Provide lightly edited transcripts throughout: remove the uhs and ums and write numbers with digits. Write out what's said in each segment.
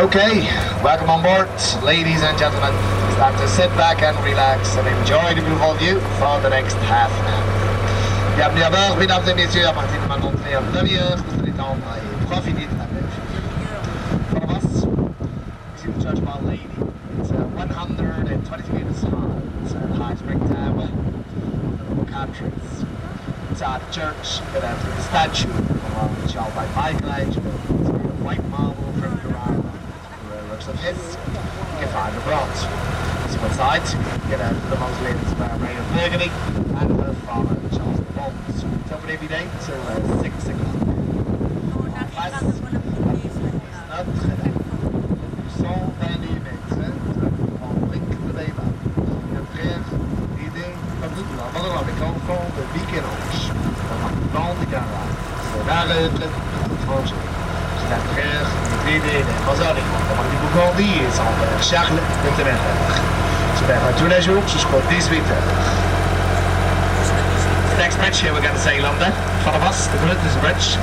Okay, welcome on board, ladies and gentlemen. It's time to sit back and relax and enjoy the beautiful view for the next half an hour. Bienvenue à bord, mesdames et messieurs, à partir de maintenant, on une demi-heure pour se détendre et profiter de la Belgique. In front of us, we see the Church of Our Lady. It's 120 meters high. It's a high spring tower of the lower countries. Inside the church, you can enter the statue of the child by Michelangelo. It's made of white marble from Carrara. The looks of his, you can find the bronze. So inside, you can enter the mausoleum by Maria of Burgundy and her father, Charles the Bond. It's open every day till 6 o'clock. Place, Notre-Dame. 120 meter, on link de Beba. En frère, l'idée, comme nous, la valeur avec enfant de Michel-Ange. Dans le canal. C'est la règle étrangère. C'est la frère, l'idée, les Rosari. Comme dit Boucandi et son père Charles de Téméraire. C'est vers tous les jours jusqu'au 18h. The next bridge here we're going to sail under. In front of us, the Bruges Bridge.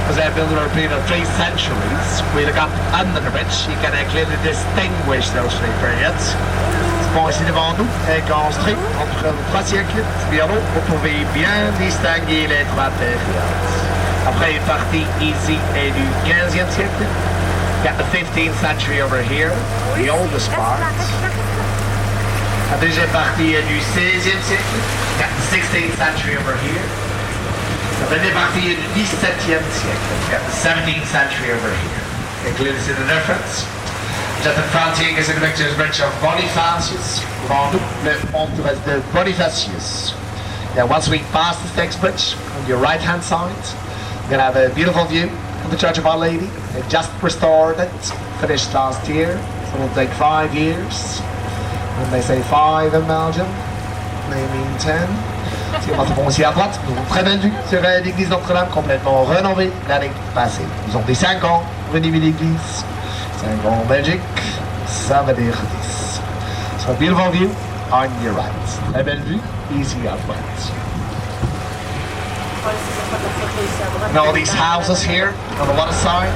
Was built over a period of 3 centuries. We look up under the bridge, you can clearly distinguish those 3 periods. Ce pont ici devant nous est construit entre 3 siècles. Bientôt, vous pouvez bien distinguer les 3 périodes. Après, une partie ici est du 15e siècle. You got the 15th century over here, the oldest part. La deuxième partie est du 16e siècle. You got the 16th century over here. La dernière partie est du 17e siècle. You got the 17th century over here. You can clearly see the difference. Just in front here, you can see the picture's bridge of Bonifacius. Devant nous, le pont de Bonifacius. Now, once we pass this next bridge, on your right-hand side, you're going to have a beautiful view of the Church of Our Lady. They've just restored it, finished last year, so it'll take 5 years. When they say 5 in Belgium, they mean 10. Si on passe ici à droite, nous avons très belle vue sur l'église Notre-Dame, complètement rénovée l'année passée. Ils ont dit 5 ans pour rénover l'église. 5 ans en Belgique, ça veut dire 10. So a beautiful view on your right. Très belle vue, ici à droite. And all these houses here on the water side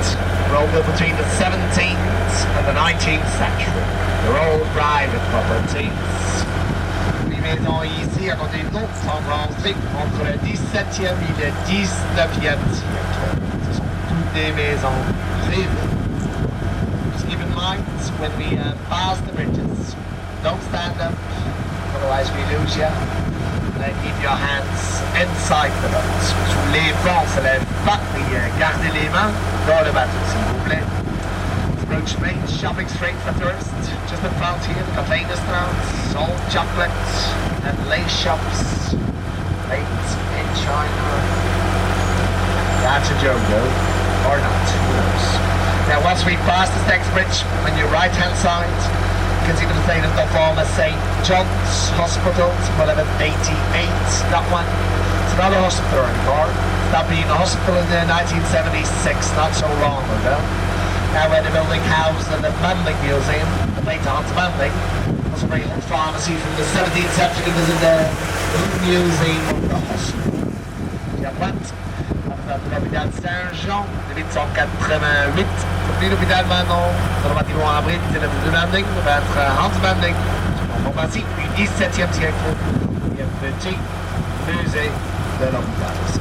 were all built between the 17th and the 19th century. They're all private properties. Maisons ici à côté de nous sont construites entre le 17e et le 19e siècle. Ce sont toutes des maisons privées. Just keep in mind when we pass the bridges, don't stand up, otherwise we lose you. Keep your hands inside the boat. Sous les ponts, se lève pas et gardez les mains dans le bateau, s'il vous plaît. Bruges main shopping street for tourists. Just in front here, the container stands, salt chocolates and lace shops. Made in China. That's a joke though, or not, who knows. Now once we pass this next bridge, on your right hand side, you can see the facade of the former St. John's Hospital, it's 1188, that one. It's not a hospital anymore. That being a hospital in 1976, not so long ago. Now we're the building housed in the Manling Museum, the late Hans Manling. Was a very old pharmacy from the 17th century. It was in the museum of the hospital. Puis à droite, on a l'hôpital Saint-Jean, de 1888. Puis l'hôpital Manon, sur le bâtiment abrite, c'est le Manling, maître Hans Manling. En pharmacie du 17e siècle. Il y a un petit musée de l'hôpital aussi.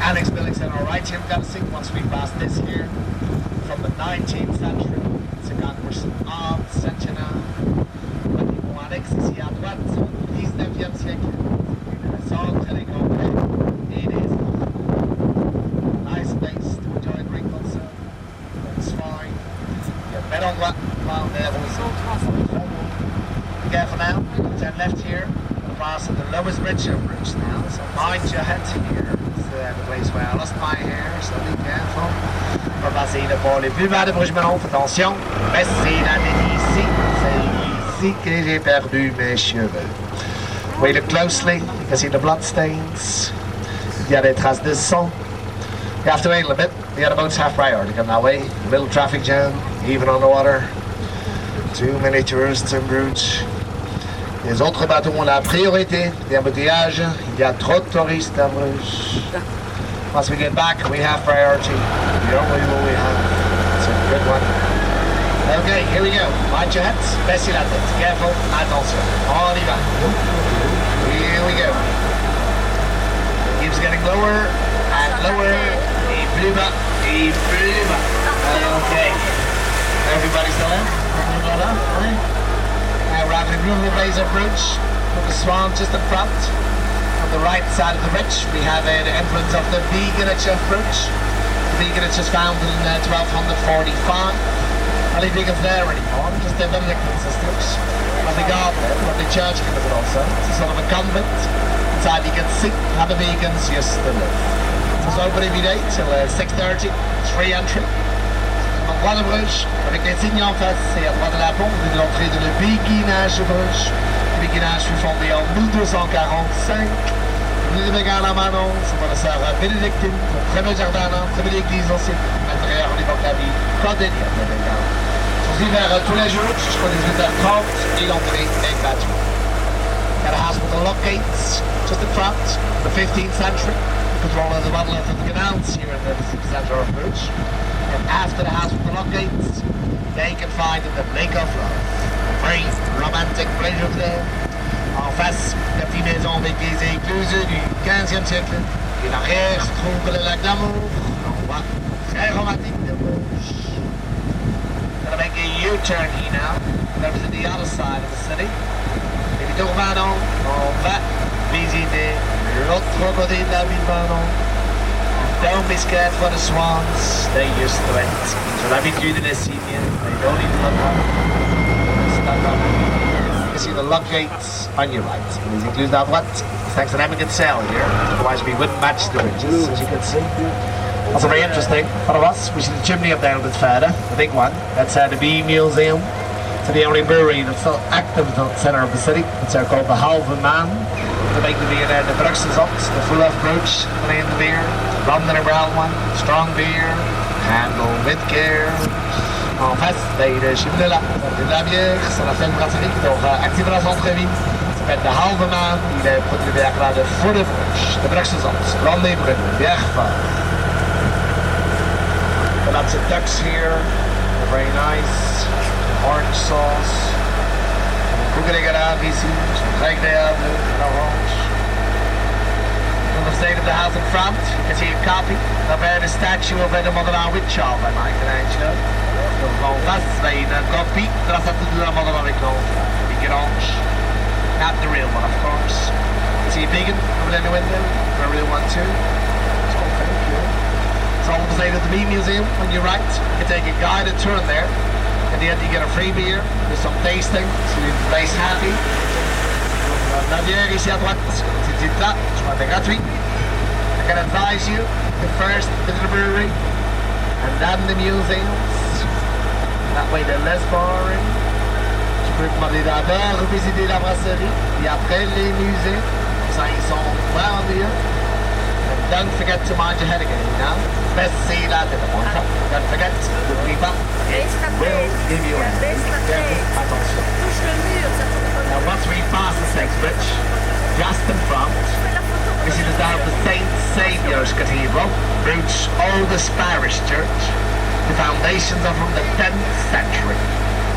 Annex buildings on our right here, we've got to see once we pass this here from the 19th century. C'est quand pour art, centenaire. Bâtiment annexe ici à droite, 19e siècle. Le centre est complet. It is a nice place to enjoy a great concert. It's fine. Il y a bel endroit par there also. Be careful now, turn left here. We'll pass on the lowest bridge of Bruges now, so mind your head here. The place where I lost my hair, so be careful. On va passer le pont les plus bas de Bruges maintenant, faites attention. C'est la ligne ici, c'est ici que j'ai perdu mes cheveux. We look closely, you can see the blood stains. Il y a des traces de sang. You have to wait a little bit, the other boats have priority to come that way. Little traffic jam, even on the water. Too many tourists in Bruges. Les autres bateaux ont la priorité des embouteillages. Il y a trop de touristes à Bruges. Once we get back, we have priority. The only rule we have. It's a good one. Okay, here we go. Mind your heads. Baissez la tête. Careful. Attention. On y va. Here we go. Keeps getting lower and lower. Et plus bas. Et plus bas. Okay. Everybody still in? Now we're having a beautiful razor bridge with the swan just in front. On the right side of the bridge, we have the entrance of the Vigenich Bridge. The Vigenich was founded in 1245. Not any vegans there anymore, just the Benedictine sisters. And the garden, and the church gives it also. It's a sort of a convent. Inside you can sit, have the vegans just to live. It's open every day till 6:30. It's free entry. On le droit de Bruges, avec les signes en face, et à droite de la pompe, vous venez l'entrée de le Béguinage de Bruges. Le Béguinage fut fondé en 1245. Nous regardons la manon, c'est pour la sœur bénédictine, un très beau jardin, très belle église aussi. À l'intérieur, on évoque la vie quotidienne. It's ouvert tous les jours jusqu'à 18h30 et l'entrée est gratuite. Got a house with the lock gates just in front, the 15th century. Control of the model of the canals here in the center of Bruges. And after the house with the lock gates, they can find the Lake of Love. A very romantic pleasure there. En face, la petite maison avec les écluses du 15e siècle. Et l'arrière se trouve le lac d'amour. En bas, très romantique de Bruges. Gonna make a U-turn here now. That was at the other side of the city. Et puis tour Manon, on va visiter l'autre côté de la ville Manon. Don't be scared for the swans, they used to it. Sur l'habitude de les signes, they don't even look up. You see the lock gates on your right. And these include à droite. Thanks to Emigrant Sail here. Otherwise we wouldn't match the bridges, as you can see. Also very interesting. One of us, we see the chimney up there a bit further, the big one. That's the Bee Museum. It's the only brewery that's still active in the center of the city. It's called the Halve Man. They make the beer there, the Bruges the full of Bruges, playing the beer. Rum and a brown one, strong beer, handled with care. En face, de chimney là, de la bière, c'est la ferme brasserie qui est active dans la centre-ville. Ça s'appelle de Halve Man. Il est produit de bière là de full of Bruges, de Bruges Rum et brune, bière forte. Lots of ducks here, they're very nice. Orange sauce. Cougarigara ici, très agréable, l'orange. On the state of the house in front, you can see a copy of the statue of the Mother Witch of Michelangelo. Donc en face, il y a une copie de la statue de la Mother avec le big orange. Not the real one, of course. You see a vegan over there in the window, a real one too. So thank you. It's all the state of the Bee Museum on your right. You can take a guided tour there. At the end you get a free beer, there's some tasting, so you're nice happy. La bière ici à droite, c'est là, c'est gratuit. I can advise you to first visit the brewery and then the museums. That way they're less boring. Tu peux demander d'abord visiter la brasserie et après les musées. Ça ils sont vraiment mieux. And don't forget to mind your head again, you know? Best see that in the morning. Don't forget, the people will give you a attention. Now once we pass the next bridge, just in front, we see the down the St. Saviour's Cathedral, Bruges' oldest parish church. The foundations are from the 10th century.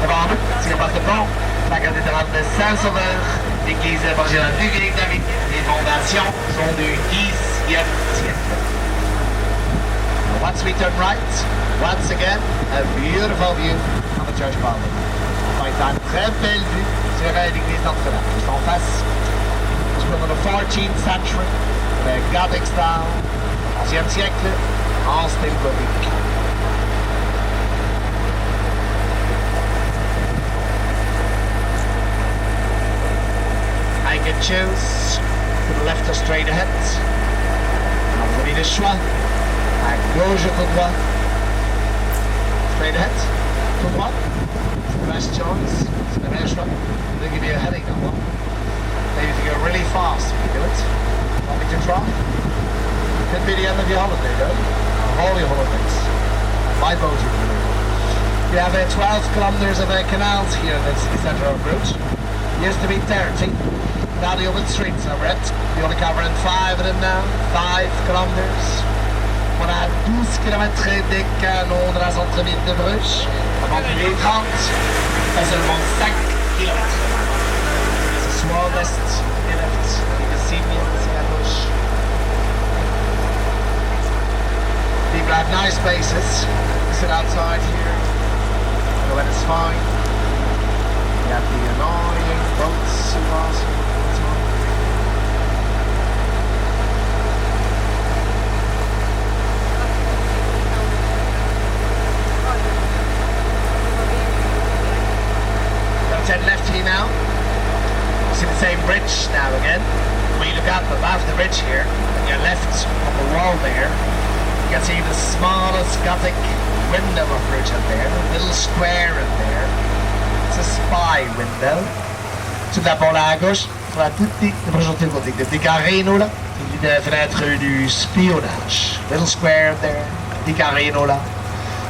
Devant nous, si on passe devant, la cathédrale de Saint-Sauveur, l'église évangélique du vieil David. Les fondations sont du 10e siècle. Once we turn right, once again, a beautiful view of the church building. On a une très belle vue sur l'église Notre-Dame. Juste en face, it's from the 14th century, the Gothic style, 11e siècle, en style gothique. I can choose to the left or straight ahead. Vous avez le choix. À gauche ou à droite. Straight ahead. Tout droit. Best choice. C'est le meilleur choix. They'll give you a headache that one. Maybe if you go really fast, you can do it. Want me to try? Could be the end of your holiday, though. All your holidays. My boat you can do. You have 12 kilometers of canals here in the city centre of Bruges. Used to be 30. Now the open streets are red. You're only covering 5 of them now. 5 kilometers. On a 12 km des canaux de la centre-ville de Bruges. Avant 30, c'est seulement 5 km. The smallest inlet, you can see me à gauche. People have nice spaces. You sit outside here. The weather's fine. You have the annoying boats and bars. Turn left here now. See the same bridge now again. When you look up above the bridge here, on your left on the wall there, you can see the smallest Gothic window of Bruges up there, a little square in there. It's a spy window. Tout d'abord là à gauche, on a tout petit, le petit carreno là, une fenêtre du spionnage. Little square there, petit carreno là.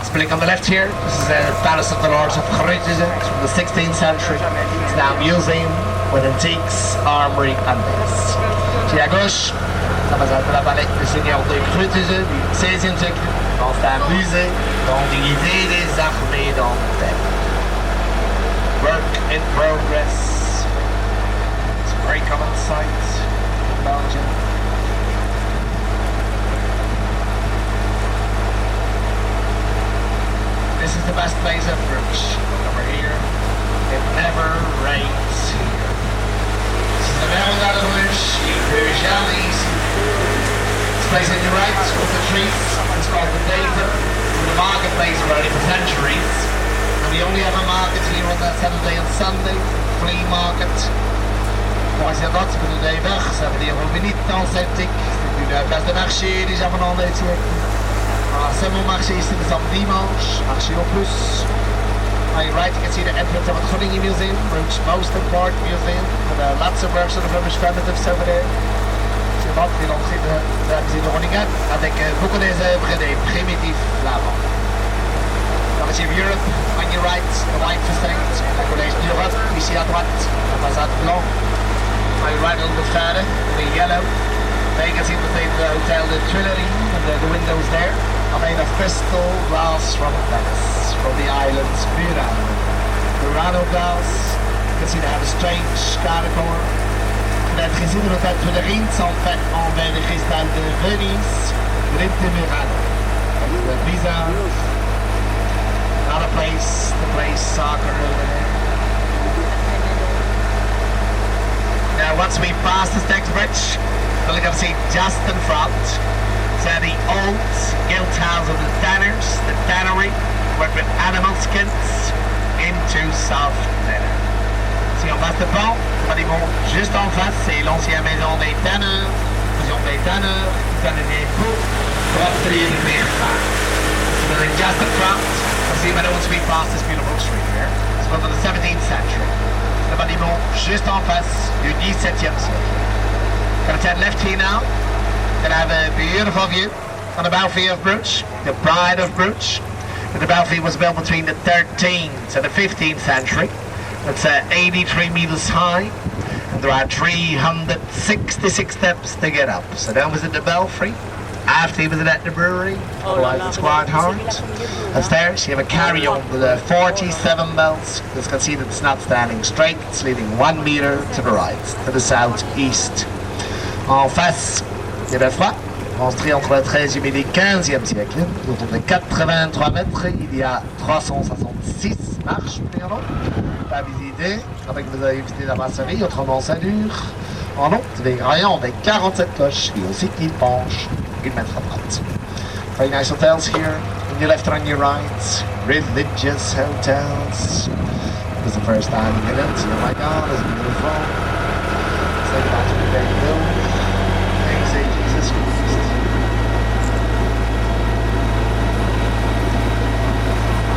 Spilling on the left here, this is the Palace of the Lords of Bruges. It's from the 16th century. It's now a museum with antiques, armory and base. Puis à gauche, ça va être la palais du Seigneur de Bruges du 16e siècle. C'est un musée d'antiquité des armées d'Antwerp. Work in progress. It's a very common sight in Belgium. This is the best place of Bruges. Over here, it never rains here. This is the Valley of Bruges, you Bruges alleys. This place on your right with the trees, it's called the David. The marketplace running for centuries. And we only have a market here on that Saturday and Sunday, flea market. Voici à droite, c'est le David, ça veut dire revenir dans cette tic. C'est une place de marché déjà pendant des siècles. C'est mon marché ici, nous sommes dimanche, marché au plus. On your right you can see the entrance of the Groningen Museum, Bruges' most important museum, with lots of works of the Flemish primitives over there. C'est bon, c'est l'entrée de la musée de Groningen, avec beaucoup des œuvres des primitifs flamands. Dans le Museum of Europe, on your right, the white facade, la Collège d'Europe, ici à droite, la façade blanc. On your right a little bit further, the yellow. There you can see the hotel, the Tuileries, and the windows there are made of crystal glass from Venice, from the island's Murano glass. You can see they have a strange caracore. Het gezien dat het Tuileries sont faits en verre de cristal de Venise, Grit de Murano. The bizarre. Another place, the place soccer over there. Now once we pass the Stags Bridge, we're going to see just in front, so the old guild house of the tanners, the tannery, work with animal skins into soft leather. Si on passe le pont, on va juste en face, c'est l'ancienne maison des tanneurs, maison des tanneurs, qui tannent des peaux pour obtenir les meilleures femmes. So we're just in front, we'll see once we pass this beautiful street here. It's from the 17th century. Le bâtiment juste en face du 17e siècle. Gonna turn left here now. Gonna have a beautiful view on the Belfry of Bruges, the pride of Bruges. The Belfry was built between the 13th and the 15th century. It's 83 meters high, and there are 366 steps to get up. So that was at the Belfry. After he was at the brewery, otherwise it's quite hard. Upstairs you have a carry-on with 47 bells. You can see that it's not standing straight, it's leaning 1 meter to the right, to the southeast. En face, il y a le froid, construit entre le 13e et le 15e siècle. Autour de 83 mètres, il y a 366 marches à visiter. Avec vous avez visité la masserie, autrement ça dure. En haut, des rayons avec 47 cloches et aussi qui penchent 1 mètre à droite. Very nice hotels here, on your left and on your right. Religious hotels. It was the first time you get into. Oh my god, it's beautiful. It's like about to be very built. Say Jesus Christ.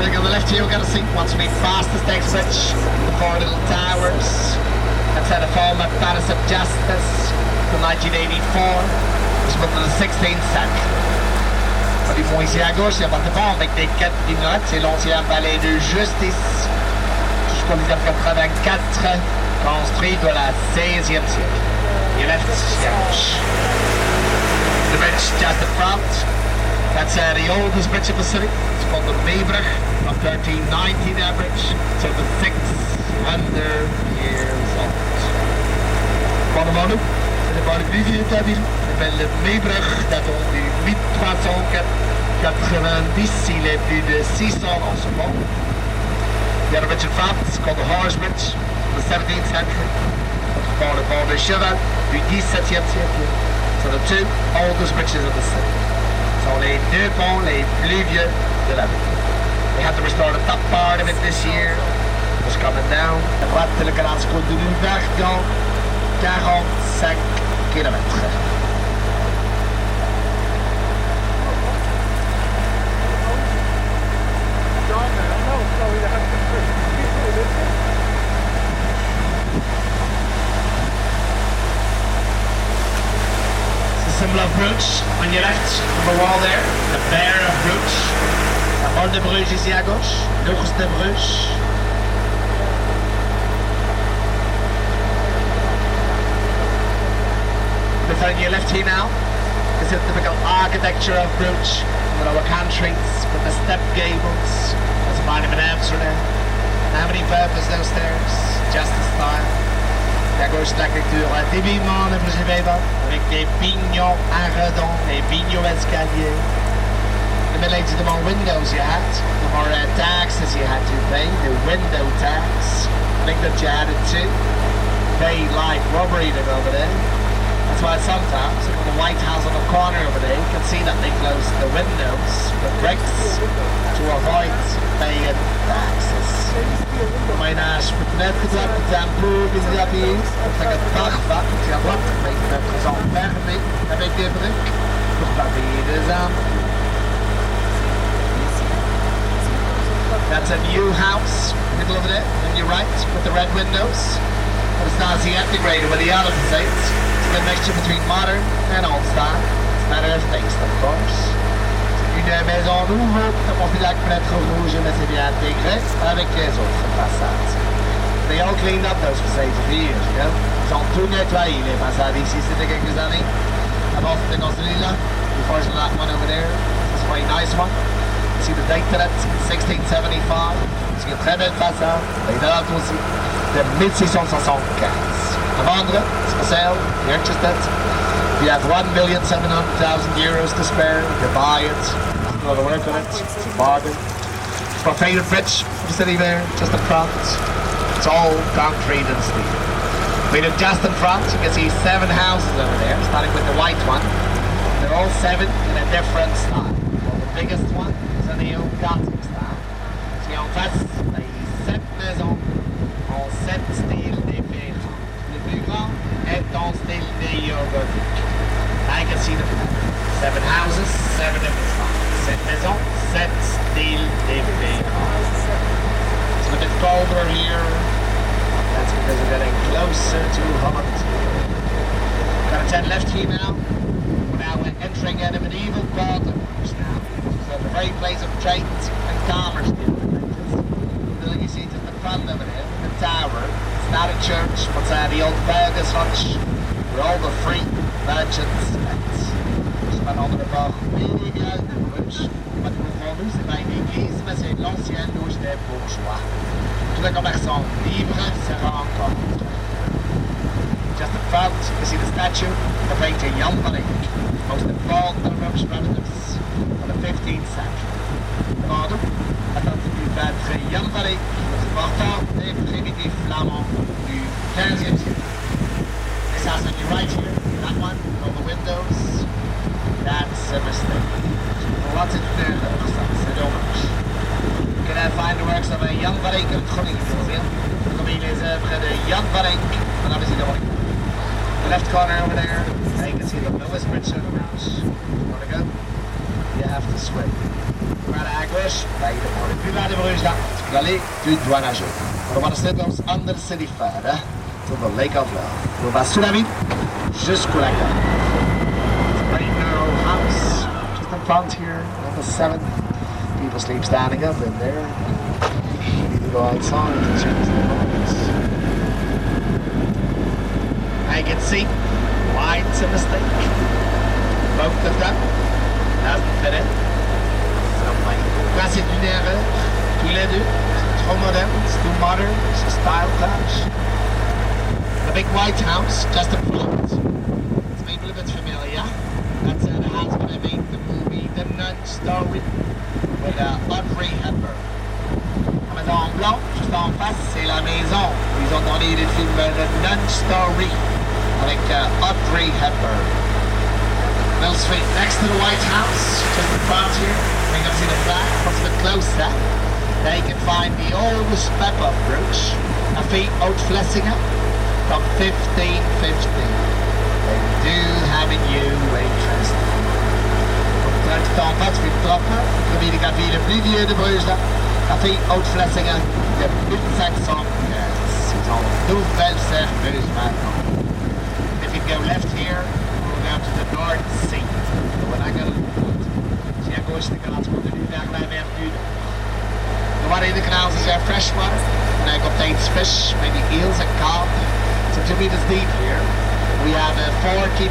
Looking on the left here, we're going to see once we pass the Stags Bridge, the 4 little towers. That's at the former Palace of Justice from 1984. It's from the 16th century. On les fonds ici à gauche, il y a pas de pont avec des 4 vignottes. C'est l'ancien palais de justice jusqu'en 1984, construit dans la 16e siècle. You left, yeah. The bridge just in front. That's the oldest bridge of the city. It's called the Maybrug, from 1390 average, so the 600 years old. Bonne c'est le bord du vieux Tabille. s'appelle le Maybrug, datant du 1390. Il est plus de 600 ans ce moment. The other bridge in France, called the Horse Bridge, from the 17th century. Par le pont de Cheval, du 17e siècle. So the two oldest bridges of the city. sont les deux ponts les plus vieux de la ville. They had to restore the top part of it this year. It was coming down. La droite de le canal se coule d'une version 45 km. Symbol of Bruges on your left, on the wall there, the bear of Bruges. La Pôle de Bruges ici à gauche, l'ours de Bruges. The thing on your left here now is the typical architecture of Bruges. The lower countries with the step gables. There's a find them in Amsterdam. How many purpose those stairs? Just the style. À gauche, l'architecture d'ébénement de Bruges avec des pignons arredons, des pignons escaliers. The middle age, the more windows you had, the more taxes you had to pay, the window tax. I think that you had it too. Pay like robbery to go over there. That's why sometimes, look at the White House on the corner over there, you can see that they close the windows with bricks to avoid paying taxes. Mijn net gezegd, het zijn boeren die dat hier is. Dat is een dagvak, ik ga wat mee met gezond vermee. Heb ik de brug? Toch dat hier is aan. That's a new house, middle of it, on your right, with the red windows. But it's not as the integrated with the other sites. It's a mixture between modern and old style. It's not as taste, of course. Une maison nouvelle, comme on fait la fenêtre rouge, mais c'est bien intégré avec les autres façades. They all cleaned up those facades for years, you know. Ils ont tout nettoyé les façades ici, c'était quelques années. Avant c'était dans celui-là, before that one over there. It's a very nice one. You see the date to that, 1675. C'est une très belle façade, les dates aussi, de 1675. À vendre, it's for sale, you're interested. You have €1,700,000 to spare, you can buy it, a lot of work on it, it's a bargain. It's my favourite bridge from the city there, just in front. It's all concrete and steel. I mean, just in front, you can see 7 houses over there, starting with the white one. They're all 7 in a different style. Well, the biggest one is in the Gothic style. See, en face, les 7 maisons en 7 styles différents. Le plus grand est en style néo-gothique. I can see the 7 houses, 7 different styles. 7 maisons, 7 styles différents. It's a bit colder here. That's because we're getting closer to Holland. Got a 10 left here now. We're entering a medieval port of Bruges now. So the very place of trade and commerce in the building you see just the front of it, the tower. It's not a church, but the old Belgian church where all the free merchants met. C'est pas dans le port médiéval de Bruges. Pas de nous, c'est pas une église, mais c'est l'ancienne douche des bourgeois. Tous les commerçants libres se rencontrent. Just in front, you see the statue of the painter Jan van Eyck, most important Rome's relatives of the 15th century. Pardon, attends du peintre Jan van Eyck, le portant des primitifs flamands du 15e siècle. This house on your right here, that one, all the windows, that's a mistake. Lots of c'est dommage. You can find the works of Jan van Eyck in het Groningenmuseum. Comme les œuvres de Jan van Eyck, and obviously the The left corner over there, you can see the lowest bridge in Bruges. You want to go? You have to swim. Right à gauche, là, il est le plus bas de Bruges, là. Tu peux aller, tu dois nager. The water still goes under the city further to the Lake of Love. On va sous la ville jusqu'au lac. It's a very narrow house just in front here, number 7. People sleep standing up in there. You need to go outside to change their minds. I can see why it's a mistake. Both of them. doesn't fit in. Somebody classic lunaire, tous les deux. It's trop modern, it's too modern, it's a style clash. The big white house, just in front. It's maybe a little bit familiar. That's the house where they made the movie The Nun Story with Audrey Hepburn. La maison en blanc, juste en face, c'est la maison. Ils ont tourné le film The Nun Story avec Audrey Hepburn. Mill Street next to the White House, just in front here. You can see the flag, what's a bit closer. There you can find the oldest map of Bruges, Café Haute Flessinga, from 1550. They do have a new interest. Donc, tout en bas, tu fais le propre. Le café le plus vieux de Bruges, là. Café Haute Flessinga, de 1500 years. Ils ont une nouvelle serveuse maintenant. If you go left here, we'll go down to the North Sea. So when I go to à gauche des canals, continue vers la mer du Nord. The water in the canals is fresh water, and it contains fish, maybe eels and carp. So 2 meters deep here. We have 43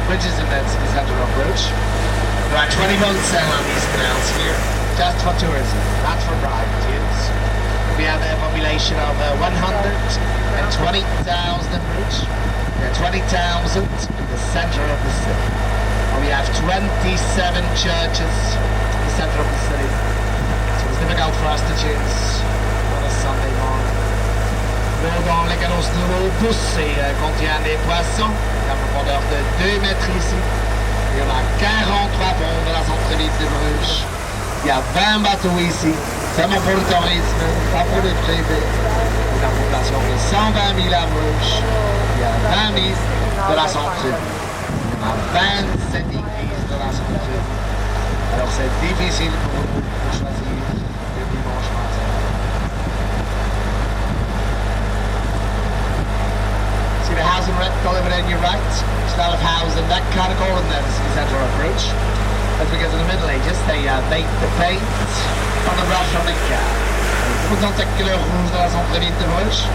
bridges in the center of Bruges. There are 20 boats on these canals here, just for tourism, not for private use. We have a population of 120,000 in Bruges. There are 20,000 in the center of the city. And we have 27 churches in the center of the city. So it's difficult for us to choose on a Sunday morning. L'eau dans les canaux de l'eau douce contient des poissons à profondeur de 2 mètres ici. Il y en a 43 ponts dans la centre-ville de Bruges. Il y a 20 bateaux ici, seulement pour le tourisme, pas pour les privés. Une population de 120 000 à Bruges. Il y a 20 000 de la centre-ville. Il y en a 27 églises de la centre-ville. Alors c'est difficile pour nous de choisir le dimanche matin. See the house in red color over there on your right? It's not a house in that kind of color in the center of Bruges. That's because in the Middle Ages they made the paint on the brush on the car. Pour cette couleur rouge dans la centre-ville de Bruges,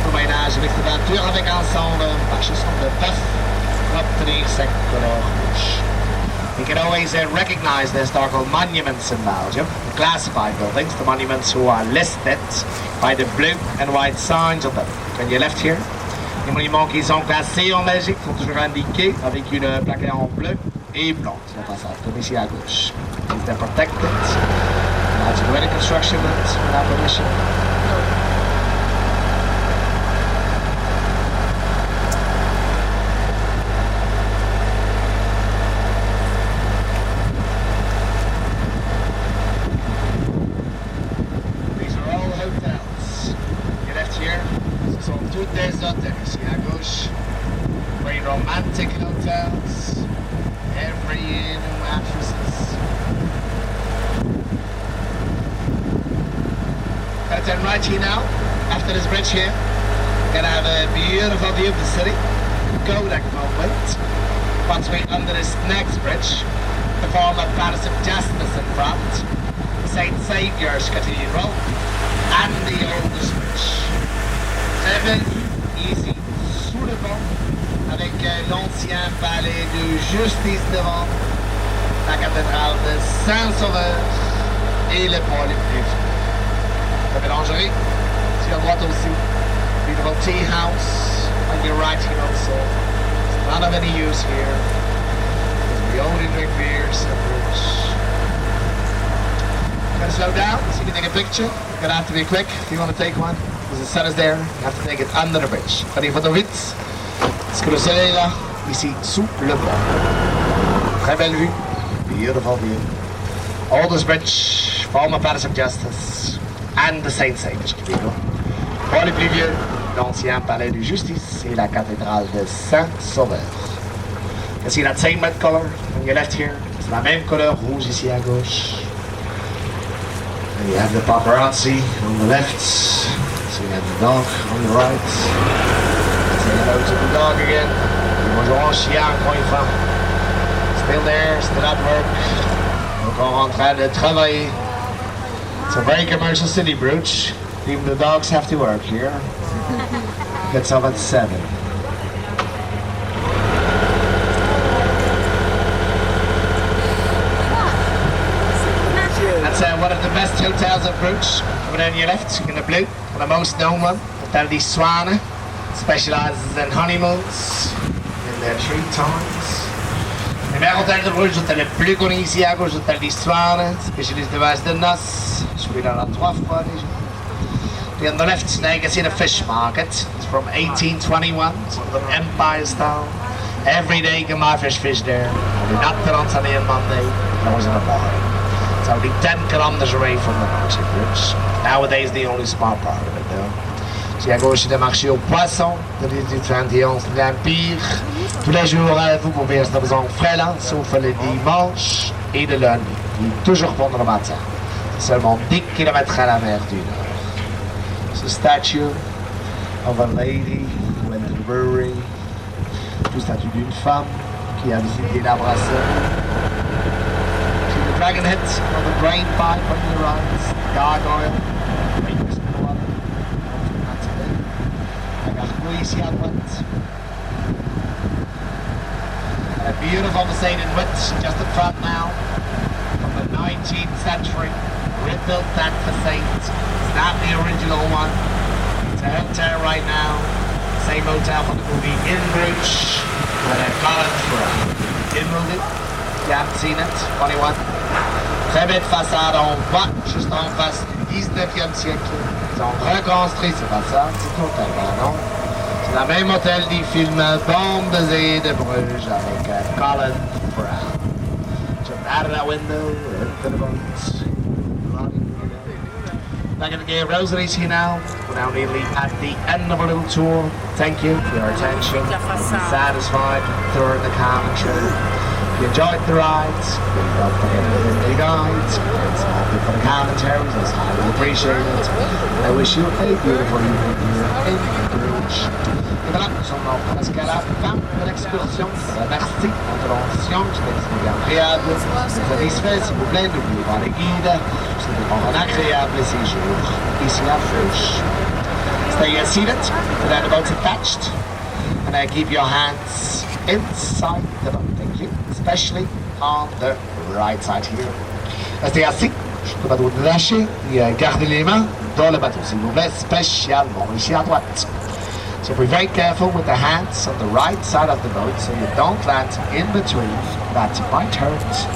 au Moyen-Âge avec des peintures avec un sang de bœuf pour obtenir cette couleur rouge. You can always recognize the historical monuments in Belgium, the classified buildings, the monuments who are listed by the blue and white signs on them. When you left here, les monuments qui sont classés en Belgique sont toujours indiqués avec une plaque en bleu et blanc sur la façade, comme ici à gauche. They're protected. Not to do any construction without permission. These are all hotels. You left here, ce sont toutes des hôtels ici à gauche. Very romantic hotels. Every year new mattresses. Gonna turn right here now. After this bridge here, gonna have a beautiful view of the city. Go that moment. Once we're under this next bridge, the former Palace of Justice in front, Saint Saviour's Cathedral, and the oldest bridge. Très easy, sous le pont, avec l'ancien palais de justice devant, la cathédrale de Saint-Sauveur et le pont du Bruges. La mélangerie, sur la droite aussi. Beautiful tea house on your right here also. It's not of any use here. We only drink beers and Bruges. Gonna slow down, so you can take a picture. Gonna have to be quick if you want to take one. Because the sun is there, you have to take it under the bridge. Pas des photos vite. Parce que le soleil est là, ici, sous le pont. Très belle vue. Beautiful view. Oldest bridge, former Palace of Justice, and the Saint Saviour's Cathedral. Pour les plus vieux, l'ancien palais de justice et la cathédrale de Saint-Sauveur. You see that same red color on your left here? C'est la même couleur rouge ici à gauche. And you have the paparazzi on the left. So you have the dog on the right. Say hello to the dog again. Bonjour en chien encore une fois. Still there, still at work. Encore en train de travailler. It's a very commercial city, Bruges. Even the dogs have to work here. Gets up at 7. one of the best hotels of Bruges. Over on your left, in the blue, the most known one, Hotel di Swane, specializes in honeymoons, in their tree times. Le meilleur hôtel de Bruges, l'hôtel le plus connu ici à gauche, l'hôtel di Swane, spécialiste de vases de noces. Je suis là 3 fois déjà. On the left, now you can see the fish market. It's from 1821, so the Empire style. Every day you can buy fish there. Only not on Sunday and Monday, always in a bar. It's only 10 kilometers away from the marché Bruges. Nowadays, the only small part of it though. Ici à gauche, c'est le marché aux poissons de l'Empire. Tous les jours, vous pouvez rester besoin frais là, sauf le dimanche et le lundi. Il est toujours bon le matin. C'est seulement 10 km à la mer du Nord. It's a statue of a lady who went to the brewery. Une statue d'une femme qui a visité la brasserie. See the dragon heads on the drain pipe on the right, gargoyle, drinks the water. That's it. La gargouille ici à droite. And a beautiful Mercedes witch just in front now, from the 19th century, rebuilt that facade. It's not the original one. It's a hotel right now. Same hotel from the movie In Bruges, where they've got it for In Bruges. You haven't seen it, funny one. Très belle façade en bas, juste en face du 19e siècle. Ils ont reconstruit cette façade, c'est hôtel, non? C'est le même hôtel du film Bombe de Bruges avec Colin Brown. Just out of that window, into the boat. Back at the Gay Rosaries here now. We're now nearly at the end of our little tour. Thank you for your attention. Be satisfied during the commentary. If you enjoyed the rides, don't forget to visit the guides. It's all good for the commentaries. It's highly appreciated. And I wish you a beautiful evening here in Bruges. Et voilà, nous sommes presque à la fin de l'excursion. Merci de votre attention. J'étais bien agréable. Satisfait, s'il vous plaît, n'oubliez pas les guides. C'était un agréable séjour ici à Bruges. Stay seated without the boats attached. And keep your hands inside the boat. Thank you. Especially on the right side here. Restez assis. Je ne peux pas vous lâcher. Et gardez les mains dans le bateau, s'il vous plaît, spécialement ici à droite. So be very careful with the hands on the right side of the boat so you don't land in between. That might hurt.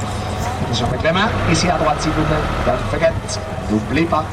Attention avec les mains, ici à droite s'il vous plaît. Don't forget, n'oubliez pas.